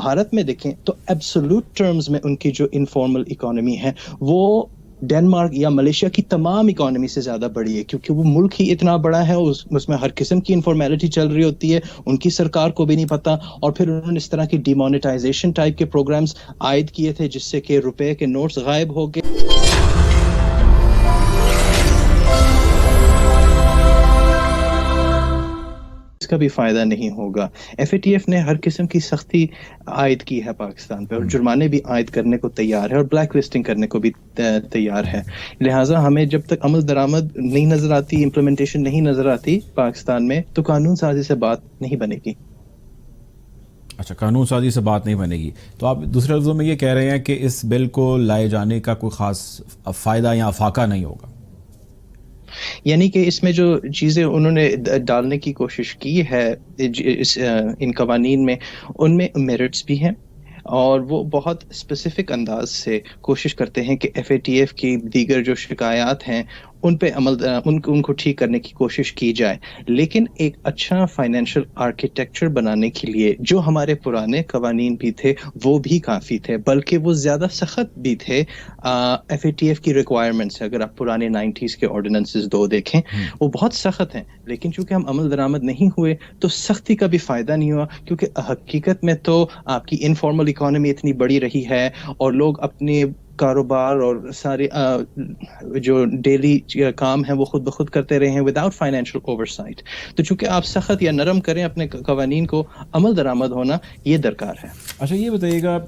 بھارت میں دیکھیں تو ایبسولوٹ ٹرمز میں ان کی جو انفارمل اکانومی ہے وہ ڈنمارک یا ملیشیا کی تمام اکانومی سے زیادہ بڑی ہے، کیونکہ وہ ملک ہی اتنا بڑا ہے، اس میں ہر قسم کی انفارمیلٹی چل رہی ہوتی ہے، ان کی سرکار کو بھی نہیں پتا. اور پھر انہوں نے اس طرح کی ڈیمونیٹائزیشن ٹائپ کے پروگرامز عائد کیے تھے جس سے کہ روپے کے نوٹس غائب ہو گئے. اس کا بھی فائدہ نہیں ہوگا. ایف اے ٹی ایف نے ہر قسم کی سختی عائد کی ہے پاکستان پہ، اور جرمانے بھی عائد کرنے کو تیار ہے اور بلیک لسٹنگ کرنے کو بھی تیار ہے. لہٰذا ہمیں جب تک عمل درآمد نہیں نظر آتی، امپلیمنٹیشن نہیں نظر آتی پاکستان میں، تو قانون سازی سے بات نہیں بنے گی. اچھا، قانون سازی سے بات نہیں بنے گی. تو آپ دوسرے لفظوں میں یہ کہہ رہے ہیں کہ اس بل کو لائے جانے کا کوئی خاص فائدہ یا افاقہ نہیں ہوگا؟ یعنی کہ اس میں جو چیزیں انہوں نے ڈالنے کی کوشش کی ہے ان قوانین میں، ان میں میرٹس بھی ہیں، اور وہ بہت اسپیسیفک انداز سے کوشش کرتے ہیں کہ ایف اے ٹی ایف کی دیگر جو شکایات ہیں ان پہ ان کو ٹھیک کرنے کی کوشش کی جائے. لیکن ایک اچھا فائنینشیل آرکیٹیکچر بنانے کے لیے جو ہمارے پرانے قوانین بھی تھے وہ بھی کافی تھے، بلکہ وہ زیادہ سخت بھی تھے ایف اے ٹی ایف کی ریکوائرمنٹس. اگر آپ پرانے 90s کے آرڈیننسز دیکھیں وہ بہت سخت ہیں، لیکن چونکہ ہم عمل درآمد نہیں ہوئے تو سختی کا بھی فائدہ نہیں ہوا، کیونکہ حقیقت میں تو آپ کی انفارمل اکانومی اتنی بڑی رہی ہے اور لوگ اپنے کاروبار اور سارے جو ڈیلی کام ہیں وہ خود بخود کرتے رہے ہیں وداؤٹ فائنینشیل اوورسائٹ. تو چونکہ آپ سخت یا نرم کریں اپنے قوانین کو، عمل درآمد ہونا یہ درکار ہے. اچھا، یہ بتائیے گا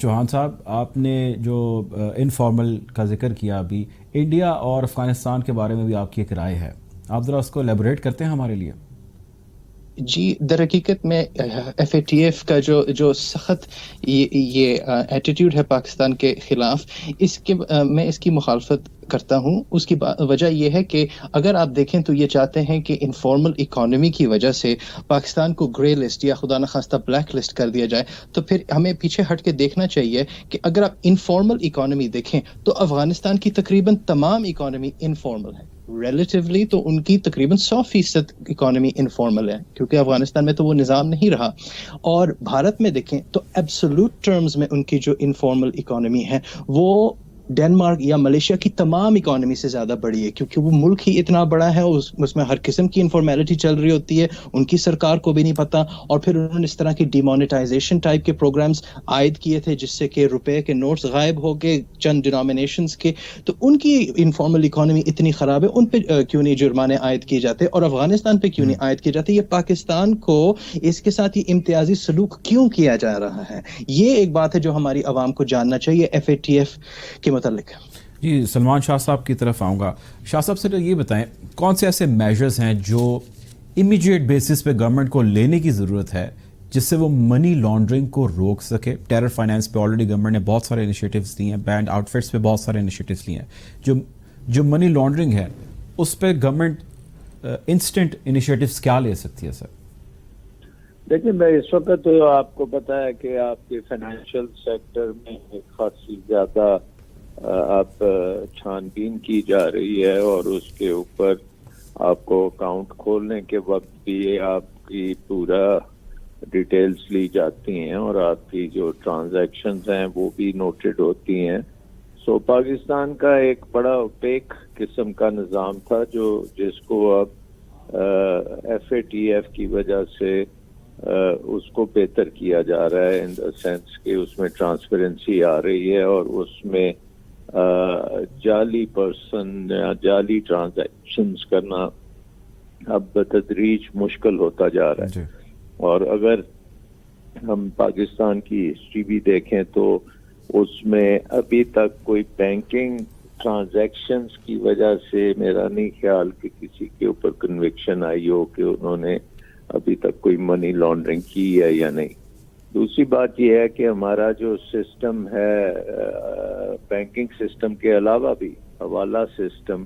چوہان صاحب، آپ نے جو انفارمل کا ذکر کیا ابھی، انڈیا اور افغانستان کے بارے میں بھی آپ کی ایک رائے ہے، آپ ذرا اس کو ایلیبوریٹ کرتے ہیں ہمارے لیے؟ جی، در حقیقت میں ایف اے ٹی ایف کا جو سخت یہ ایٹیٹیوڈ ہے پاکستان کے خلاف، میں اس کی مخالفت کرتا ہوں. اس کی وجہ یہ ہے کہ اگر آپ دیکھیں تو یہ چاہتے ہیں کہ انفارمل اکانومی کی وجہ سے پاکستان کو گرے لسٹ یا خدا نخواستہ بلیک لسٹ کر دیا جائے. تو پھر ہمیں پیچھے ہٹ کے دیکھنا چاہیے کہ اگر آپ انفارمل اکانومی دیکھیں تو افغانستان کی تقریباً تمام اکانومی انفارمل ہے. ریلیٹیولی تو ان کی تقریباً 100% اکانومی انفارمل ہے، کیونکہ افغانستان میں تو وہ نظام نہیں رہا. اور بھارت میں دیکھیں تو ایبسولوٹ ٹرمز میں ان کی جو انفارمل اکانومی ہے وہ ڈنمارک یا ملیشیا کی تمام اکانومی سے زیادہ بڑی ہے، کیونکہ وہ ملک ہی اتنا بڑا ہے، اس میں ہر قسم کی انفارمیلٹی چل رہی ہوتی ہے، ان کی سرکار کو بھی نہیں پتا. اور پھر انہوں نے اس طرح کی ڈیمونیٹائزیشن ٹائپ کے پروگرامز عائد کیے تھے جس سے کہ روپے کے نوٹس غائب ہو گئے چند ڈینومینیشنز کے. تو ان کی انفارمل اکانومی اتنی خراب ہے، ان پہ کیوں نہیں جرمانے عائد کیے جاتے، اور افغانستان پہ کیوں نہیں عائد کیے جاتے؟ یہ پاکستان کو اس کے ساتھ یہ امتیازی سلوک کیوں کیا جا رہا ہے؟ یہ ایک بات ہے جو ہماری عوام کو جاننا چاہیے ایف اے ٹی ایف کے متعلق. جی، سلمان شاہ صاحب کی طرف آؤں گا. شاہ صاحب سے یہ بتائیں، کون سے ایسے میجرز ہیں جو امیجیٹ بیسس پہ گورنمنٹ کو لینے کی ضرورت ہے جس سے وہ منی لانڈرنگ کو روک سکے؟ ٹیرر فائنانس پہ آلریڈی گورنمنٹ نے بہت سارے انیشیٹیوز لیے ہیں، بینڈ آؤٹ فٹس پہ بہت سارے انیشیٹیوز لیے ہیں. جو منی لانڈرنگ ہے اس پہ گورنمنٹ انسٹنٹ انیشیٹیوز کیا لے سکتی ہے سر؟ دیکھیں بھائی، اس وقت تو آپ کو پتا ہے کہ آپ کے فائنینشیل سیکٹر میں خاصی زیادہ آپ چھان بین کی جا رہی ہے، اور اس کے اوپر آپ کو اکاؤنٹ کھولنے کے وقت بھی آپ کی پورا ڈیٹیلز لی جاتی ہیں اور آپ کی جو ٹرانزیکشنز ہیں وہ بھی نوٹڈ ہوتی ہیں. سو پاکستان کا ایک بڑا اوپیک قسم کا نظام تھا جس کو اب ایف اے ٹی ایف کی وجہ سے اس کو بہتر کیا جا رہا ہے، ان دا سینس کہ اس میں ٹرانسپیرنسی آ رہی ہے اور اس میں جعلی پرسن یا جعلی ٹرانزیکشنز کرنا اب بتدریج مشکل ہوتا جا رہا ہے. اور اگر ہم پاکستان کی ہسٹری بھی دیکھیں تو اس میں ابھی تک کوئی بینکنگ ٹرانزیکشنز کی وجہ سے میرا نہیں خیال کہ کسی کے اوپر کنوکشن آئی ہو کہ انہوں نے ابھی تک کوئی منی لانڈرنگ کی ہے یا نہیں. دوسری بات یہ ہے کہ ہمارا جو سسٹم ہے بینکنگ سسٹم کے علاوہ بھی حوالہ سسٹم،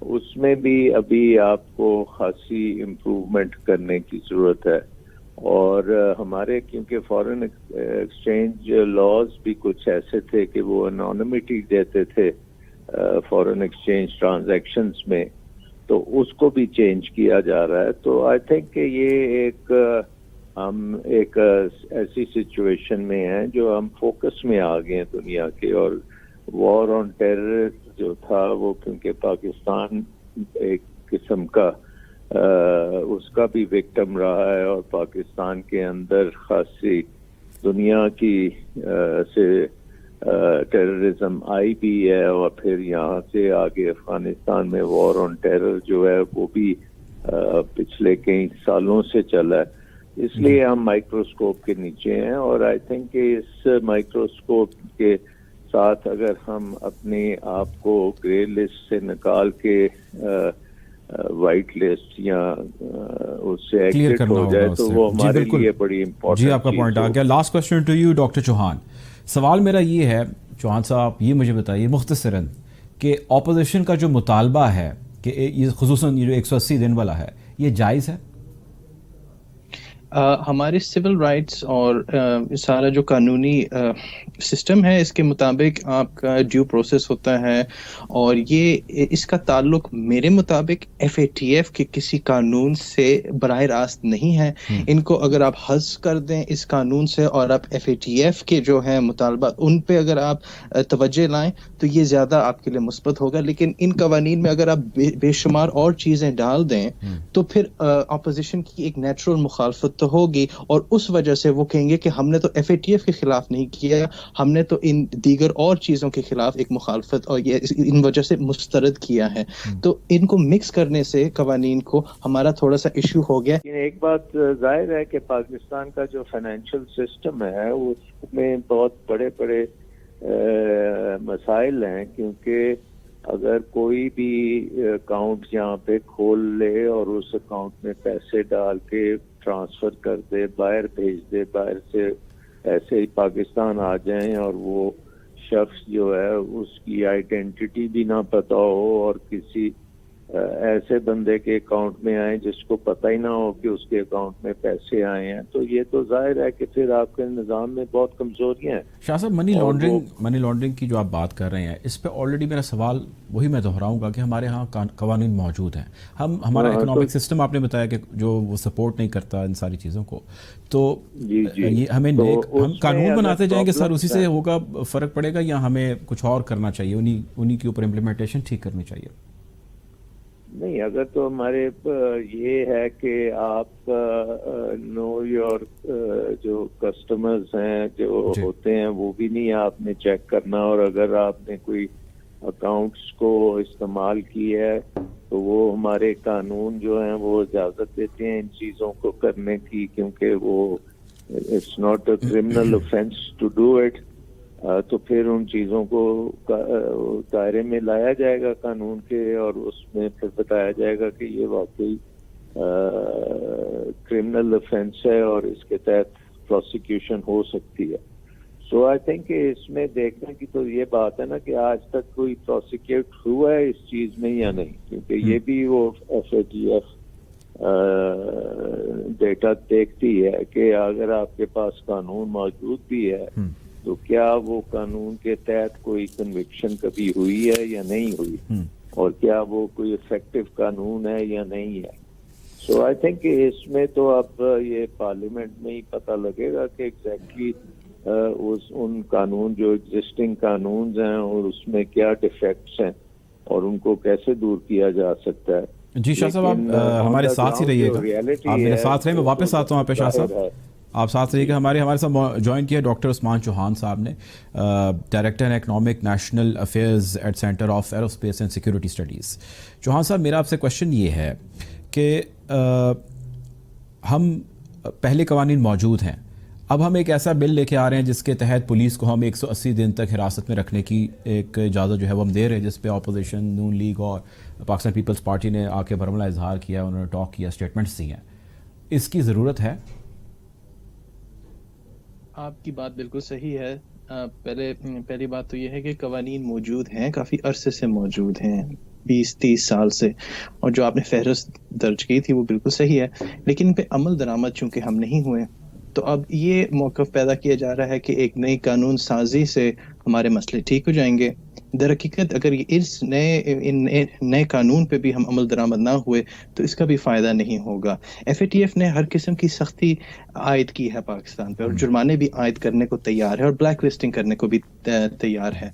اس میں بھی ابھی آپ کو خاصی امپروومنٹ کرنے کی ضرورت ہے. اور ہمارے کیونکہ فارن ایکسچینج لاز بھی کچھ ایسے تھے کہ وہ انانیمٹی دیتے تھے فارن ایکسچینج ٹرانزیکشنز میں، تو اس کو بھی چینج کیا جا رہا ہے. تو آئی تھنک کہ یہ ایک ہم ایک ایسی سچویشن میں ہیں جو ہم فوکس میں آ گئے ہیں دنیا کے. اور وار آن ٹیرر جو تھا وہ کیونکہ پاکستان ایک قسم کا اس کا بھی وکٹم رہا ہے, اور پاکستان کے اندر خاصی دنیا کی سے ٹیررزم آئی بھی ہے, اور پھر یہاں سے آگے افغانستان میں وار آن ٹیرر جو ہے وہ بھی پچھلے کئی سالوں سے چلا ہے. اس لیے ہم مائکروسکوپ کے نیچے ہیں, اور آئی تھنک کہ اس مائکروسکوپ کے ساتھ اگر ہم اپنے آپ کو گرے لسٹ سے نکال کے وائٹ لسٹ یا اس سے ایگزٹ ہو جائے تو وہ ہمارے لیے بڑی امپورٹنٹ. جی آپ کا پوائنٹ آ گیا. Last question to you doctor Chauhan. سوال میرا یہ ہے چوہان صاحب, یہ مجھے بتائیے مختصراً کہ اپوزیشن کا جو مطالبہ ہے کہ یہ خصوصاً یہ جو 180 دن والا ہے, یہ جائز ہے؟ ہمارے سول رائٹس اور سارا جو قانونی سسٹم ہے اس کے مطابق آپ کا ڈیو پروسیس ہوتا ہے, اور یہ اس کا تعلق میرے مطابق FATF کے کسی قانون سے براہ راست نہیں ہے. ان کو اگر آپ حذف کر دیں اس قانون سے اور آپ FATF کے جو ہیں مطالبات ان پہ اگر آپ توجہ لائیں تو یہ زیادہ آپ کے لیے مثبت ہوگا. لیکن ان قوانین میں اگر آپ بے شمار اور چیزیں ڈال دیں تو پھر اپوزیشن کی ایک نیچرل مخالفت تو ہوگی, اور اس وجہ سے وہ کہیں گے کہ ہم نے تو FATF کے خلاف نہیں کیا, ہم نے تو ان دیگر اور چیزوں کے خلاف ایک مخالفت اور یہ ان وجہ سے مسترد کیا ہے. تو ان کو مکس کرنے سے قوانین کو ہمارا تھوڑا سا ایشو ہو گیا. ایک بات ظاہر ہے کہ پاکستان کا جو فائنینشیل سسٹم ہے اس میں بہت بڑے بڑے مسائل ہیں, کیونکہ اگر کوئی بھی اکاؤنٹ یہاں پہ کھول لے اور اس اکاؤنٹ میں پیسے ڈال کے ٹرانسفر کر دے, باہر بھیج دے, باہر سے ایسے ہی پاکستان آ جائیں اور وہ شخص جو ہے اس کی آئیڈینٹی بھی نہ پتہ ہو اور کسی ایسے بندے کے اکاؤنٹ میں آئیں جس کو پتہ ہی نہ ہو کہ اس کے اکاؤنٹ میں پیسے آئے ہیں, تو یہ تو ظاہر ہے کہ پھر آپ کے نظام میں بہت کمزوریاں ہیں. شاہ صاحب منی لانڈرنگ کی جو آپ بات کر رہے ہیں اس پہ آلریڈی میرا سوال وہی میں دہراؤں گا کہ ہمارے ہاں قوانین موجود ہیں. ہمارا اکنامک سسٹم آپ نے بتایا کہ جو وہ سپورٹ نہیں کرتا ان ساری چیزوں کو, تو ہمیں ہم قانون بناتے جائیں گے سر, اسی سے ہوگا فرق پڑے گا, یا ہمیں کچھ اور کرنا چاہیے, انہی کے اوپر امپلیمنٹیشن ٹھیک کرنی چاہیے؟ نہیں, اگر تو ہمارے یہ ہے کہ آپ نو یور جو کسٹمرز ہیں جو ہوتے ہیں وہ بھی نہیں آپ نے چیک کرنا, اور اگر آپ نے کوئی اکاؤنٹس کو استعمال کی ہے تو وہ ہمارے قانون جو ہیں وہ اجازت دیتے ہیں ان چیزوں کو کرنے کی, کیونکہ وہ it's not a criminal offence to do it. تو پھر ان چیزوں کو دائرے میں لایا جائے گا قانون کے, اور اس میں پھر بتایا جائے گا کہ یہ واقعی کرمنل اوفینس ہے اور اس کے تحت پروسیکیوشن ہو سکتی ہے. سو آئی تھنک کہ اس میں دیکھنے کی تو یہ بات ہے نا کہ آج تک کوئی پروسیکیوٹ ہوا ہے اس چیز میں یا نہیں, کیونکہ یہ بھی وہ FATF ڈیٹا دیکھتی ہے کہ اگر آپ کے پاس قانون موجود بھی ہے تو کیا وہ قانون کے تحت کوئی کنوکشن کبھی ہوئی ہے یا نہیں ہوئی, اور کیا وہ کوئی افیکٹو قانون ہے یا نہیں ہے. سو آئی تھنک کہ اس میں تو اب یہ پارلیمنٹ میں ہی پتہ لگے گا کہ ایگزیکٹلی ان قانون جو ایگزسٹنگ قانون ہیں اور اس میں کیا ڈیفیکٹس ہیں اور ان کو کیسے دور کیا جا سکتا ہے. جی شاہ صاحب آپ ہمارے ساتھ ہی رہیے گا, آپ میرے ساتھ رہیں, میں واپس آتا ہوں آپ پہ شاہ صاحب, آپ ساتھ رہیے گا. ہمارے ساتھ جوائن کیا ڈاکٹر عثمان چوہان صاحب نے, director economic national affairs at centre of aerospace and security studies. Chauhan صاحب میرا آپ سے کوشچن یہ ہے کہ ہم پہلے قوانین موجود ہیں, اب ہم ایک ایسا بل لے کے آ رہے ہیں جس کے تحت پولیس کو ہم 180 دن تک حراست میں رکھنے کی ایک اجازت جو ہے وہ ہم دے رہے ہیں, جس پہ اپوزیشن نون لیگ اور پاکستان پیپلز پارٹی نے آ کے برملا اظہار کیا, انہوں نے ٹاک کیا, اسٹیٹمنٹس دی ہیں. اس کی ضرورت ہے؟ آپ کی بات بالکل صحیح ہے. پہلی بات تو یہ ہے کہ قوانین موجود ہیں, کافی عرصے سے موجود ہیں, 20-30 سال سے, اور جو آپ نے فہرست درج کی تھی وہ بالکل صحیح ہے, لیکن ان پہ عمل درآمد چونکہ ہم نہیں ہوئے تو اب یہ موقف پیدا کیا جا رہا ہے کہ ایک نئی قانون سازی سے ہمارے مسئلے ٹھیک ہو جائیں گے. در حقیقت اگر اس نئے قانون پہ بھی ہم عمل درآمد نہ ہوئے تو اس کا بھی فائدہ نہیں ہوگا. FATF نے ہر قسم کی سختی عائد کی ہے پاکستان پہ اور جرمانے بھی عائد کرنے کو تیار ہے اور بلیک لسٹنگ کرنے کو بھی تیار ہے.